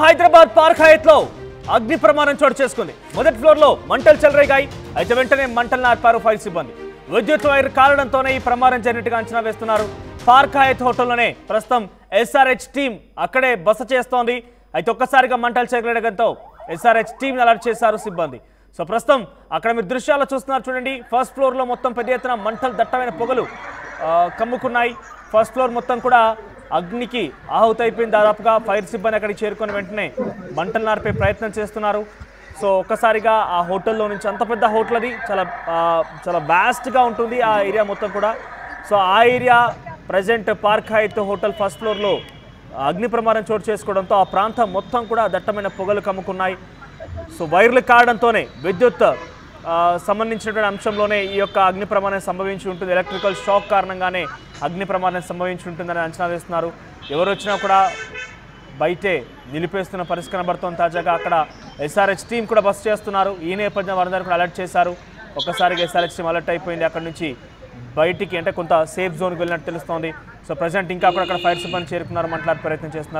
Hyderabad park హయత్లో అగ్ని ప్రమాదం చోటు చేసుకుంది. మొదటి ఫ్లోర్ లో మంటలు చెలరేగాయి. అయితే వెంటనే మంటలను ఆర్పారు ఫైర్ సిబ్బంది. విద్యుత్ వైర్ కాలడంతోనే ఈ ప్రమాదం జరిగినట్టుగా అంచనా వేస్తున్నారు. పార్క్ హయత్ హోటల్లోనే ప్రస్తుతం ఎస్ఆర్హెచ్ టీం అక్కడే బస చేస్తోంది. అయితే ఒక్కసారిగా మంటలు చెలరేగడంతో ఎస్ఆర్హెచ్ టీం అలర్ట్ చేశారు సిబ్బంది. సో ప్రస్తుతం అక్కడ మీరు దృశ్యాలు చూస్తున్నారు చూడండి. ఫస్ట్ ఫ్లోర్ లో మొత్తం పెద్ద ఎత్తున మంటలు దట్టమైన పొగలు కమ్ముకున్నాయి. ఫస్ట్ ఫ్లోర్ మొత్తం కూడా అగ్నికి ఆహుతైపోయింది. దాదాపుగా ఫైర్ సిబ్బంది అక్కడికి చేరుకుని వెంటనే మంటలు నార్పే ప్రయత్నం చేస్తున్నారు. సో ఒక్కసారిగా ఆ హోటల్లో నుంచి, అంత పెద్ద హోటల్ అది, చాలా వ్యాస్ట్గా ఉంటుంది ఆ ఏరియా మొత్తం కూడా. సో ఆ area present Park Hyatt hotel first ఫ్లోర్లో అగ్ని ప్రమాదం చోటు చేసుకోవడంతో ఆ ప్రాంతం మొత్తం కూడా దట్టమైన పొగలు కమ్ముకున్నాయి. సో వైర్లు కావడంతోనే విద్యుత్ సంబంధించినటువంటి అంశంలోనే ఈ యొక్క అగ్ని ప్రమాదం సంభవించి ఉంటుంది. ఎలక్ట్రికల్ షాక్ కారణంగానే అగ్ని ప్రమాదం సంభవించి ఉంటుందని అంచనా వేస్తున్నారు. ఎవరు వచ్చినా కూడా బయటే నిలిపేస్తున్న పరిస్థితి కనబడుతోంది. తాజాగా అక్కడ ఎస్ఆర్హెచ్ టీం కూడా బస్ చేస్తున్నారు. ఈ నేపథ్యం వారందరూ కూడా అలర్ట్ చేశారు. ఒక్కసారిగా ఎస్ఆర్హెచ్ టీం అలర్ట్ అయిపోయింది. అక్కడ నుంచి బయటికి, అంటే కొంత సేఫ్ జోన్కి వెళ్ళినట్టు తెలుస్తోంది. సో ప్రజెంట్ ఇంకా అక్కడ ఫైర్ సిబ్బంది చేరుకున్నారు, మాట్లాడే ప్రయత్నం చేస్తున్నారు.